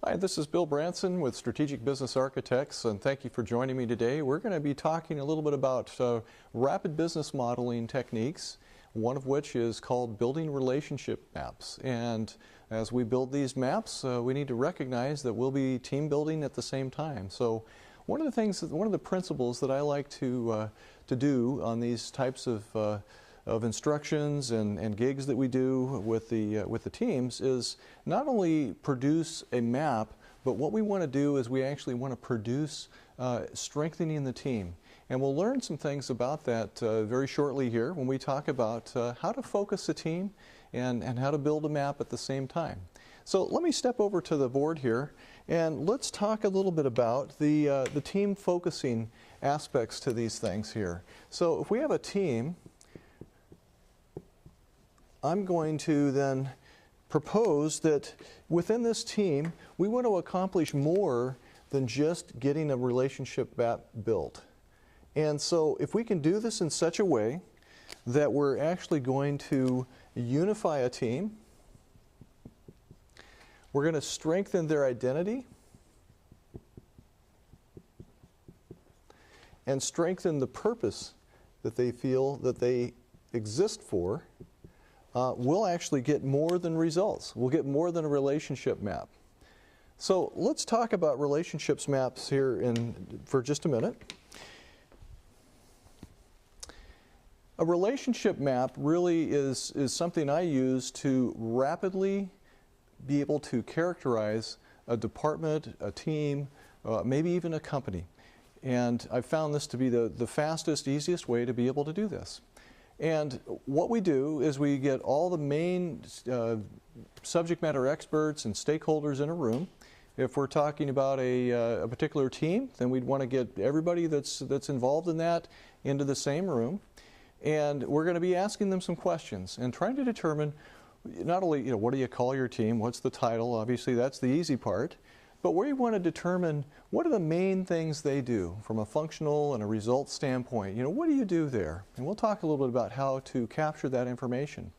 Hi, this is Bill Branson with Strategic Business Architects, and thank you for joining me today. We're going to be talking a little bit about rapid business modeling techniques, one of which is called building relationship maps. And as we build these maps, we need to recognize that we'll be team building at the same time. So one of the principles that I like to do on these types of instructions and gigs that we do with the teams is not only produce a map, but what we want to do is we actually want to produce strengthening the team. And we'll learn some things about that very shortly here when we talk about how to focus a team and how to build a map at the same time. So let me step over to the board here and let's talk a little bit about the team focusing aspects to these things here. So if we have a team, I'm going to then propose that within this team, we want to accomplish more than just getting a relationship map built. And so if we can do this in such a way that we're actually going to unify a team, we're going to strengthen their identity and strengthen the purpose that they feel that they exist for, we'll actually get more than results. We'll get more than a relationship map. So let's talk about relationships maps here for just a minute. A relationship map really is something I use to rapidly be able to characterize a department, a team, maybe even a company. And I've found this to be the fastest, easiest way to be able to do this. And what we do is we get all the main subject matter experts and stakeholders in a room. If we're talking about a particular team, then we'd want to get everybody that's involved in that into the same room. And we're going to be asking them some questions and trying to determine not only, what do you call your team, what's the title, obviously that's the easy part, but we want to determine what are the main things they do from a functional and a results standpoint. What do you do there? And we'll talk a little bit about how to capture that information.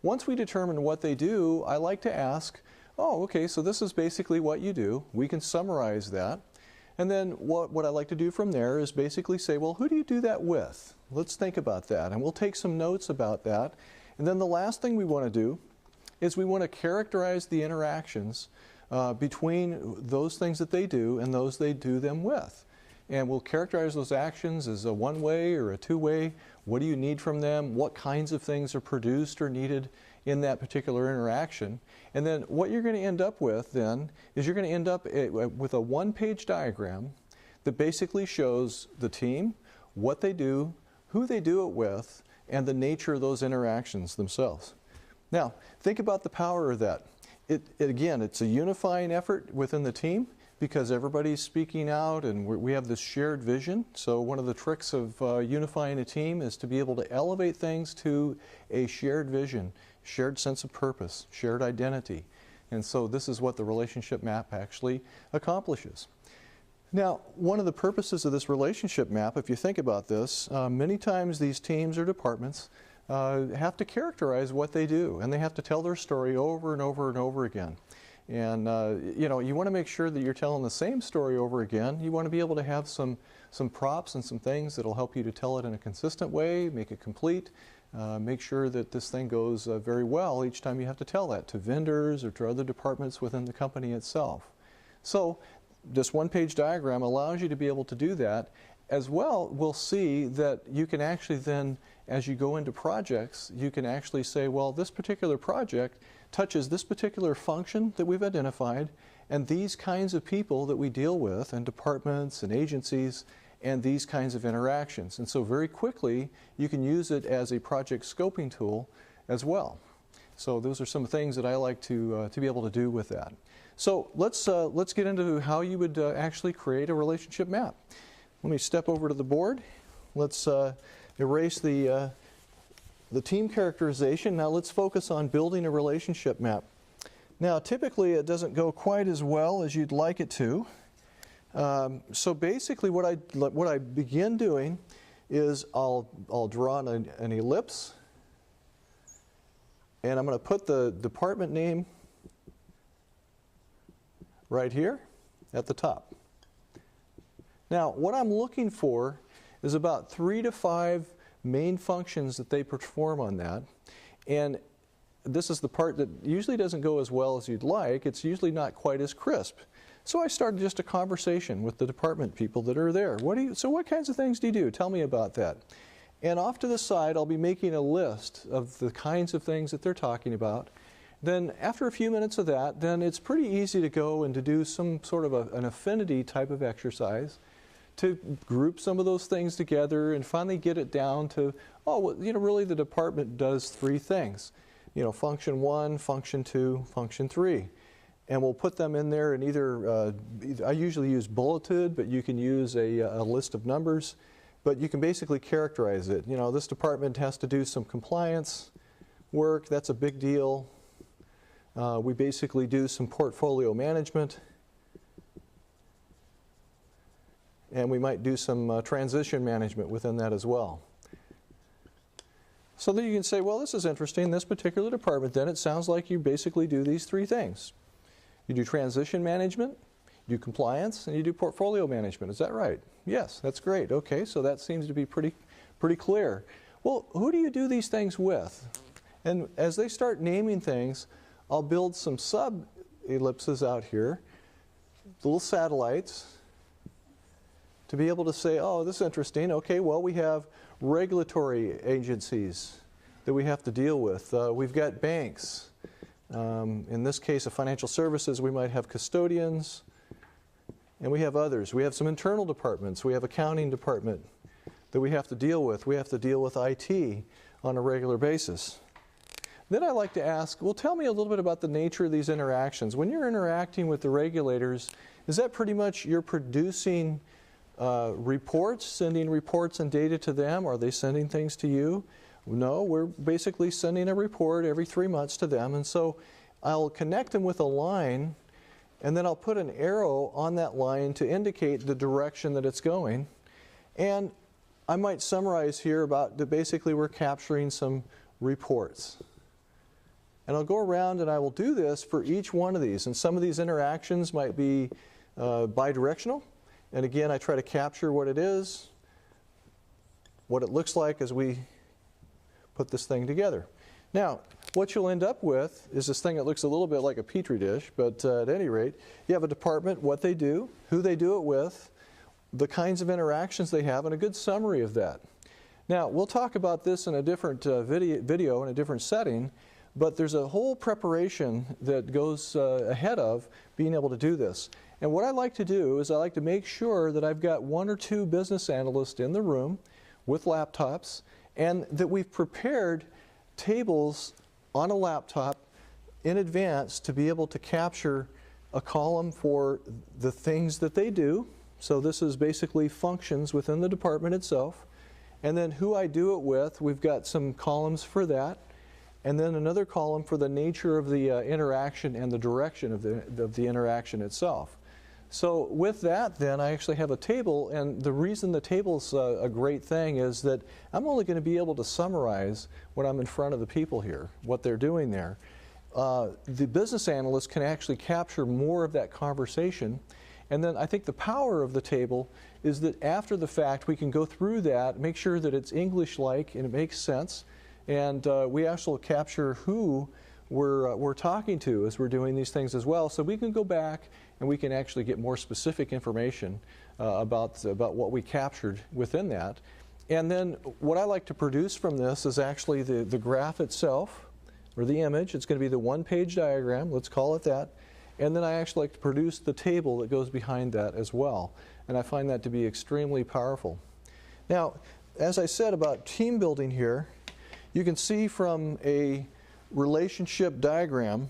Once we determine what they do, I like to ask, oh, okay, so this is basically what you do. We can summarize that. And then what I like to do from there is basically say, well, who do you do that with? Let's think about that. And we'll take some notes about that. And then the last thing we want to do is we want to characterize the interactions between those things that they do and those they do them with. And we'll characterize those actions as a one-way or a two-way. What do you need from them? What kinds of things are produced or needed in that particular interaction? And then what you're going to end up with then is you're going to end up with a one-page diagram that basically shows the team, what they do, who they do it with, and the nature of those interactions themselves. Now, think about the power of that. Again, it's a unifying effort within the team because everybody's speaking out and we have this shared vision. So one of the tricks of unifying a team is to be able to elevate things to a shared vision, shared sense of purpose, shared identity. And so this is what the relationship map actually accomplishes. Now, one of the purposes of this relationship map, if you think about this, many times these teams or departments have to characterize what they do, and they have to tell their story over and over and over again. And you want to make sure that you're telling the same story over again. You want to be able to have some props and some things that'll help you to tell it in a consistent way, make it complete, make sure that this thing goes very well each time you have to tell that to vendors or to other departments within the company itself. So this one-page diagram allows you to be able to do that. As well, we'll see that you can actually then, as you go into projects, you can actually say, well, this particular project touches this particular function that we've identified and these kinds of people that we deal with and departments and agencies and these kinds of interactions. And so very quickly, you can use it as a project scoping tool as well. So those are some things that I like to be able to do with that. So let's get into how you would actually create a relationship map. Let me step over to the board. Let's erase the team characterization. Now let's focus on building a relationship map. Now typically it doesn't go quite as well as you'd like it to. So basically what I begin doing is I'll draw an ellipse, and I'm going to put the department name right here at the top. Now, what I'm looking for is about 3 to 5 main functions that they perform on that. And this is the part that usually doesn't go as well as you'd like. It's usually not quite as crisp. So I started just a conversation with the department people that are there. So what kinds of things do you do? Tell me about that. And off to the side, I'll be making a list of the kinds of things that they're talking about. Then after a few minutes of that, then it's pretty easy to go and to do some sort of an affinity type of exercise to group some of those things together and finally get it down to, oh, well, really the department does 3 things. Function 1, function 2, function 3. And we'll put them in there in either, I usually use bulleted, but you can use a list of numbers. But you can basically characterize it. This department has to do some compliance work. That's a big deal. We basically do some portfolio management. And we might do some transition management within that as well. So then you can say, well, this is interesting. This particular department, then it sounds like you basically do these 3 things. You do transition management, you do compliance, and you do portfolio management. Is that right? Yes, that's great. Okay, so that seems to be pretty clear. Well, who do you do these things with? And as they start naming things, I'll build some sub-ellipses out here, little satellites, to be able to say, oh, this is interesting. Okay, well, we have regulatory agencies that we have to deal with. We've got banks. In this case of financial services, we might have custodians, and we have others. We have some internal departments. We have accounting department that we have to deal with. We have to deal with IT on a regular basis. Then I like to ask, well, tell me a little bit about the nature of these interactions. When you're interacting with the regulators, is that pretty much you're producing reports, sending reports and data to them? Are they sending things to you? No, we're basically sending a report every 3 months to them, and so I'll connect them with a line, and then I'll put an arrow on that line to indicate the direction that it's going. And I might summarize here about that basically we're capturing some reports. And I'll go around and I will do this for each one of these, and some of these interactions might be bidirectional. And again, I try to capture what it is, what it looks like as we put this thing together. Now, what you'll end up with is this thing that looks a little bit like a petri dish, but at any rate, you have a department, what they do, who they do it with, the kinds of interactions they have, and a good summary of that. Now, we'll talk about this in a different video in a different setting, but there's a whole preparation that goes ahead of being able to do this. And what I like to do is I like to make sure that I've got 1 or 2 business analysts in the room with laptops, and that we've prepared tables on a laptop in advance to be able to capture a column for the things that they do. So this is basically functions within the department itself. And then who I do it with, we've got some columns for that. And then another column for the nature of the interaction and the direction of the interaction itself. So with that, then, I actually have a table, and the reason the table's a great thing is that I'm only going to be able to summarize when I'm in front of the people here, what they're doing there. The business analyst can actually capture more of that conversation, and then I think the power of the table is that after the fact, we can go through that, make sure that it's English-like and it makes sense, and we actually capture who we're talking to as we're doing these things as well, so we can go back and we can actually get more specific information about what we captured within that. And then what I like to produce from this is actually the graph itself, or the image. It's going to be the 1-page diagram, let's call it that. And then I actually like to produce the table that goes behind that as well. And I find that to be extremely powerful. Now, as I said about team building here, you can see from a relationship diagram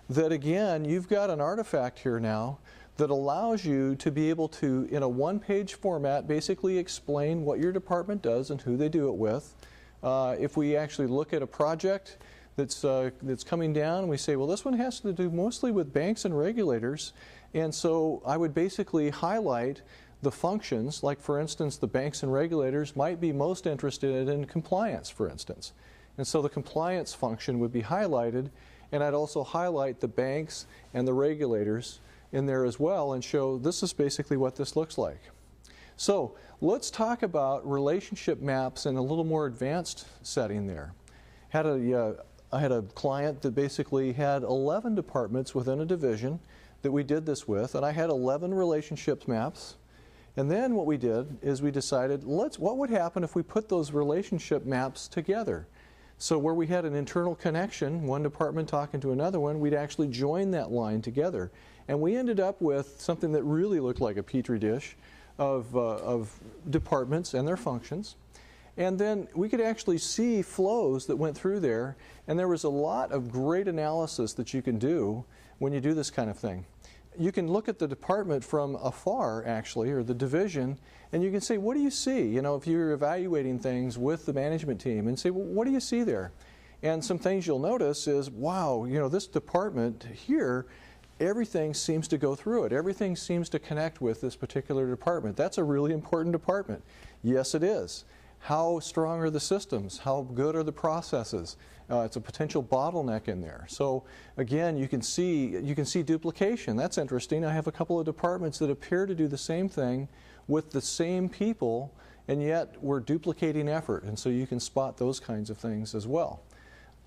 that, again, you've got an artifact here now that allows you to be able to, in a 1-page format, basically explain what your department does and who they do it with. If we actually look at a project that's coming down, we say, well, this one has to do mostly with banks and regulators, and so I would basically highlight the functions, like for instance, the banks and regulators might be most interested in compliance, for instance. And so the compliance function would be highlighted, and I'd also highlight the banks and the regulators in there as well and show this is basically what this looks like. So let's talk about relationship maps in a little more advanced setting there. I had a client that basically had 11 departments within a division that we did this with, and I had 11 relationship maps. And then what we did is we decided, what would happen if we put those relationship maps together? So where we had an internal connection, one department talking to another one, we'd actually join that line together. And we ended up with something that really looked like a petri dish of departments and their functions. And then we could actually see flows that went through there, and there was a lot of great analysis that you can do when you do this kind of thing. You can look at the department from afar, actually, or the division, and you can say, what do you see? You know, if you're evaluating things with the management team, and say, well, what do you see there? And some things you'll notice is, wow, you know, this department here, everything seems to go through it. Everything seems to connect with this particular department. That's a really important department. Yes, it is. How strong are the systems? How good are the processes? It's a potential bottleneck in there. So again, you can see duplication. That's interesting. I have a couple of departments that appear to do the same thing with the same people, and yet we're duplicating effort. And so you can spot those kinds of things as well.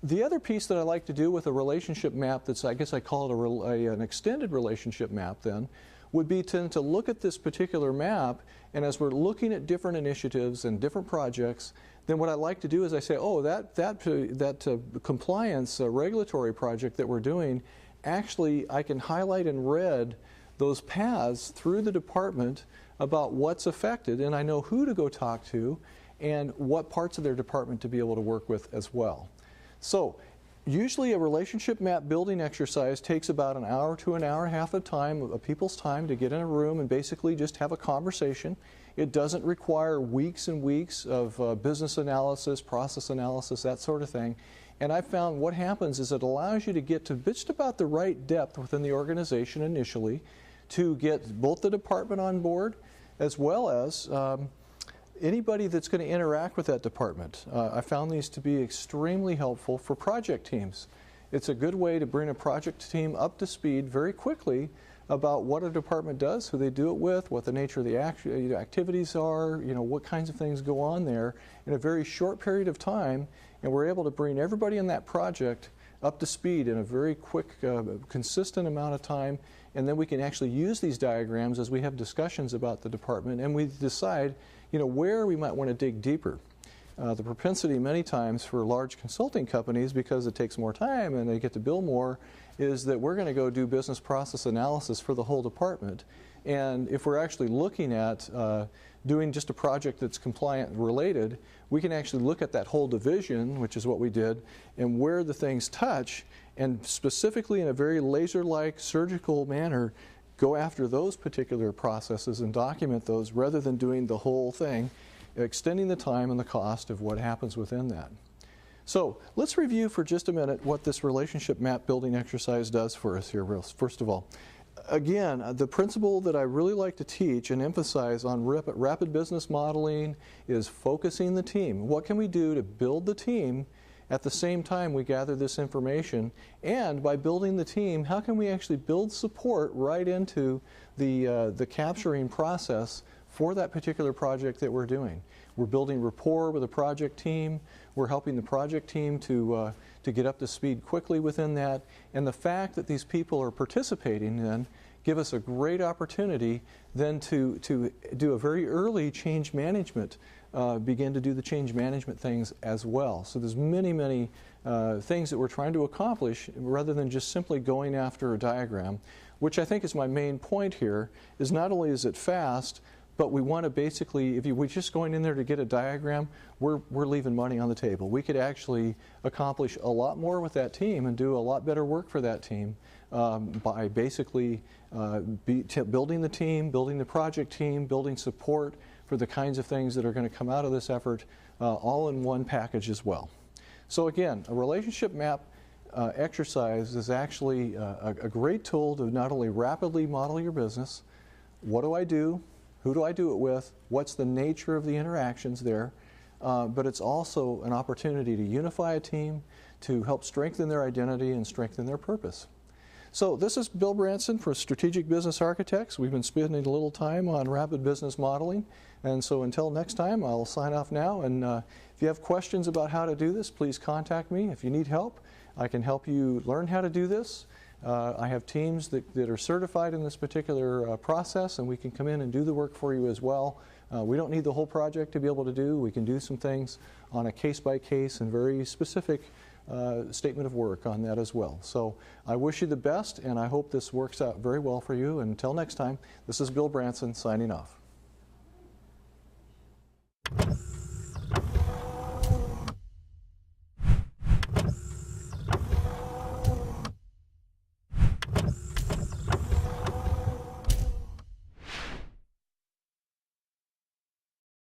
The other piece that I like to do with a relationship map, that's, I guess I call it an extended relationship map then, would be to look at this particular map, and as we're looking at different initiatives and different projects, then what I like to do is I say, oh, that compliance regulatory project that we're doing, actually I can highlight in red those paths through the department about what's affected, and I know who to go talk to and what parts of their department to be able to work with as well. So usually a relationship map building exercise takes about an hour to an hour and a half of time, of people's time, to get in a room and basically just have a conversation. It doesn't require weeks and weeks of business analysis, process analysis, that sort of thing. And I found what happens is it allows you to get to just about the right depth within the organization initially to get both the department on board as well as anybody that's going to interact with that department. I found these to be extremely helpful for project teams. It's a good way to bring a project team up to speed very quickly about what a department does, who they do it with, what the nature of the activities are, you know, what kinds of things go on there in a very short period of time, and we're able to bring everybody in that project up to speed in a very quick, consistent amount of time, and then we can actually use these diagrams as we have discussions about the department, and we decide, you know, where we might want to dig deeper. The propensity many times for large consulting companies, because it takes more time and they get to bill more, is that we're going to go do business process analysis for the whole department. And if we're actually looking at doing just a project that's compliant related, we can actually look at that whole division, which is what we did, and where the things touch, and specifically in a very laser-like surgical manner go after those particular processes and document those rather than doing the whole thing, extending the time and the cost of what happens within that. So let's review for just a minute what this relationship map building exercise does for us here. First of all, again, the principle that I really like to teach and emphasize on rapid business modeling is focusing the team. What can we do to build the team at the same time we gather this information? And by building the team, how can we actually build support right into the capturing process for that particular project that we're doing? We're building rapport with the project team. We're helping the project team to get up to speed quickly within that. And the fact that these people are participating then give us a great opportunity then to do a very early change management, begin to do the change management things as well. So there's many things that we're trying to accomplish rather than just simply going after a diagram, which I think is my main point here, is not only is it fast, but we want to basically, if we're just going in there to get a diagram, we're leaving money on the table. We could actually accomplish a lot more with that team and do a lot better work for that team by basically building the team, building the project team, building support for the kinds of things that are going to come out of this effort all in one package as well. So again, a relationship map exercise is actually a great tool to not only rapidly model your business, what do I do? Who do I do it with? What's the nature of the interactions there? But it's also an opportunity to unify a team, to help strengthen their identity and strengthen their purpose. So this is Bill Branson for Strategic Business Architects. We've been spending a little time on rapid business modeling. And so until next time, I'll sign off now. And if you have questions about how to do this, please contact me. If you need help, I can help you learn how to do this. I have teams that are certified in this particular process, and we can come in and do the work for you as well. We don't need the whole project to be able to do. We can do some things on a case-by-case and very specific statement of work on that as well. So I wish you the best, and I hope this works out very well for you. And until next time, this is Bill Branson signing off.